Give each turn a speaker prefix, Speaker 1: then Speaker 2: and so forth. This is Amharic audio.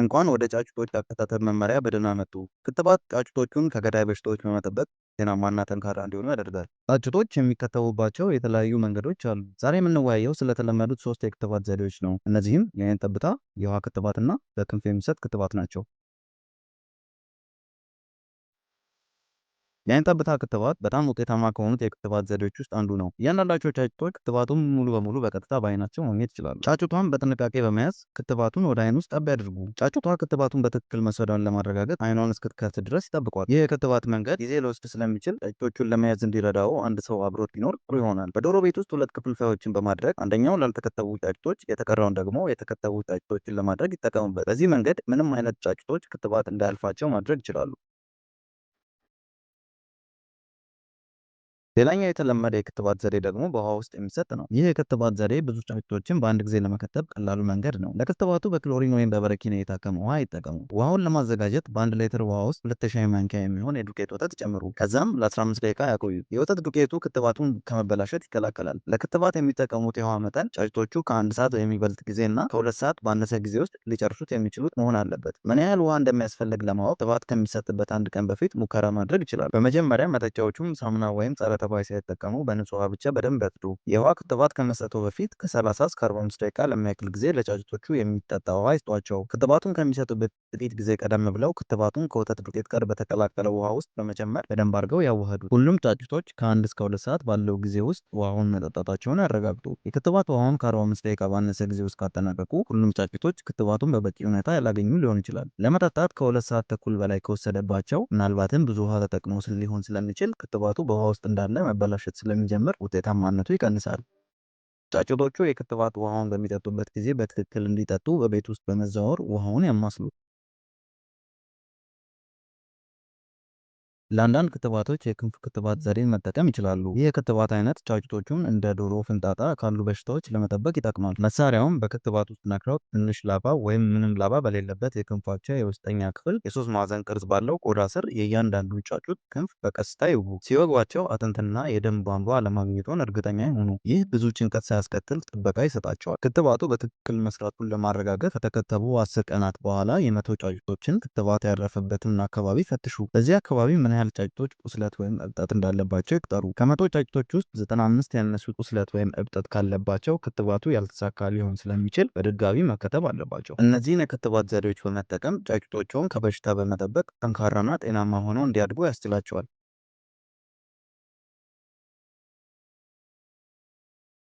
Speaker 1: እንኳን ወደ ጫጩቶች አከታተል መመሪያ በደህና መጡ። ክትባት ጫጩቶቹን ከገዳይ በሽታዎች በመጠበቅ ጤናማና ጠንካራ እንዲሆኑ ያደርጋል። ጫጩቶች የሚከተቡባቸው የተለያዩ መንገዶች አሉ። ዛሬ የምንወያየው ስለተለመዱት 3 የክትባት ዘዴዎች ነው። እነዚህም የዓይን ጠብታ፣ የውሃ ክትባትና በክንፍ የሚሰጥ ክትባት ናቸው። የዓይን ጠብታ ክትባት በጣም ውጤታማ ከሆኑት የክትባት ዘዴዎች ውስጥ አንዱ ነው። እያንዳንዳቸው ጫጩቶች ክትባቱን ሙሉ በሙሉ በቀጥታ በዓይናቸው ማግኘት ይችላሉ። ጫጩቷን በጥንቃቄ በመያዝ ክትባቱን ወደ ዓይን ውስጥ ጠብ ያድርጉ። ጫጩቷ ክትባቱን በትክክል መውሰዷን ለማረጋገጥ ዓይኗን እስክትከፍት ድረስ ይጠብቋል። ይህ የክትባት መንገድ ጊዜ ሊወስድ ስለሚችል ጫጩቶቹን ለመያዝ እንዲረዳው አንድ ሰው አብሮት ቢኖር ጥሩ ይሆናል። በዶሮ ቤት ውስጥ 2 ክፍልፋዮችን በማድረግ አንደኛው ላልተከተቡ ጫጩቶች፣ የተቀረውን ደግሞ የተከተቡ ጫጩቶችን ለማድረግ ይጠቀሙበት። በዚህ መንገድ ምንም አይነት ጫጩቶች ክትባት እንዳያልፋቸው ማድረግ ይችላሉ። ሌላኛው የተለመደ የክትባት ዘዴ ደግሞ በውሃ ውስጥ የሚሰጥ ነው። ይህ የክትባት ዘዴ ብዙ ጫጩቶችን በአንድ ጊዜ ለመከተብ ቀላሉ መንገድ ነው። ለክትባቱ በክሎሪን ወይም በበረኪና የታከመ ውሃ ይጠቀሙ። ውሃውን ለማዘጋጀት በ1 ሊትር ውሃ ውስጥ 2 ሻይ ማንኪያ የሚሆን የዱቄት ወተት ይጨምሩ። ከዛም ለ15 ደቂቃ ያቆዩ። የወተት ዱቄቱ ክትባቱን ከመበላሸት ይከላከላል። ለክትባት የሚጠቀሙት የውሃ መጠን ጫጩቶቹ ከ1 ሰዓት የሚበልጥ ጊዜና ከ2 ሰዓት ባነሰ ጊዜ ውስጥ ሊጨርሱት የሚችሉት መሆን አለበት። ምን ያህል ውሃ እንደሚያስፈልግ ለማወቅ ክትባት ከሚሰጥበት 1 ቀን በፊት ሙከራ ማድረግ ይችላል። በመጀመሪያ መጠጫዎቹን ሳሙና ወይም ጸረ ተባይ ሳይጠቀሙ በንጹህ ውሃ ብቻ በደንብ ያጽዱ። የውሃ ክትባት ከመስጠቱ በፊት ከ30 እስከ 45 ደቂቃ ለሚያክል ጊዜ ለጫጩቶቹ የሚጠጣ ውሃ ይስጧቸው። ክትባቱን ከሚሰጡበት ጥቂት ጊዜ ቀደም ብለው ክትባቱን ከወተት ዱቄት ጋር በተቀላቀለ ውሃ ውስጥ በመጨመር በደንብ አድርገው ያዋህዱ። ሁሉም ጫጩቶች ከ1 እስከ 2 ሰዓት ባለው ጊዜ ውስጥ ውሃውን መጠጣታቸውን ያረጋግጡ። የክትባት ውሃውን ከ45 ደቂቃ ባነሰ ጊዜ ውስጥ ካጠናቀቁ ሁሉም ጫጩቶች ክትባቱን በበቂ ሁኔታ ያላገኙ ሊሆን ይችላል። ለመጠጣት ከ2 ሰዓት ተኩል በላይ ከወሰደባቸው ምናልባትም ብዙ ውሃ ተጠቅሞ ሊሆን ስለሚችል ክትባቱ በውሃ ውስጥ እንዳለ መበላሸት ስለሚጀምር ውጤታማነቱ ይቀንሳል። ጫጩቶቹ የክትባት ውሃውን በሚጠጡበት ጊዜ በትክክል እንዲጠጡ በቤት ውስጥ በመዘዋወር ውሃውን ያማስሉ። ለአንዳንድ ክትባቶች የክንፍ ክትባት ዘዴን መጠቀም ይችላሉ። ይህ የክትባት አይነት ጫጩቶቹን እንደ ዶሮ ፍንጣጣ ካሉ በሽታዎች ለመጠበቅ ይጠቅማል። መሳሪያውም በክትባት ውስጥ ነክረው ትንሽ ላባ ወይም ምንም ላባ በሌለበት የክንፋቸው የውስጠኛ ክፍል የሶስት ማዕዘን ቅርጽ ባለው ቆዳ ስር የእያንዳንዱ ጫጩት ክንፍ በቀስታ ይውጉ። ሲወጓቸው አጥንትና የደም ቧንቧ አለማግኘቱን እርግጠኛ ይሁኑ። ይህ ብዙ ጭንቀት ሳያስከትል ጥበቃ ይሰጣቸዋል። ክትባቱ በትክክል መስራቱን ለማረጋገጥ ከተከተቡ 10 ቀናት በኋላ የመቶ ጫጩቶችን ክትባት ያረፈበትን አካባቢ ፈትሹ። በዚህ አካባቢ ምን ያህል ጫጩቶች ቁስለት ወይም እብጠት እንዳለባቸው ይቁጠሩ። ከመቶ ጫጩቶች ውስጥ 95 ያነሱ ቁስለት ወይም እብጠት ካለባቸው ክትባቱ ያልተሳካ ሊሆን ስለሚችል በድጋሚ መከተብ አለባቸው። እነዚህን የክትባት ዘዴዎች በመጠቀም ጫጩቶቹን ከበሽታ በመጠበቅ ጠንካራና ጤናማ ሆነው እንዲያድጉ ያስችላቸዋል።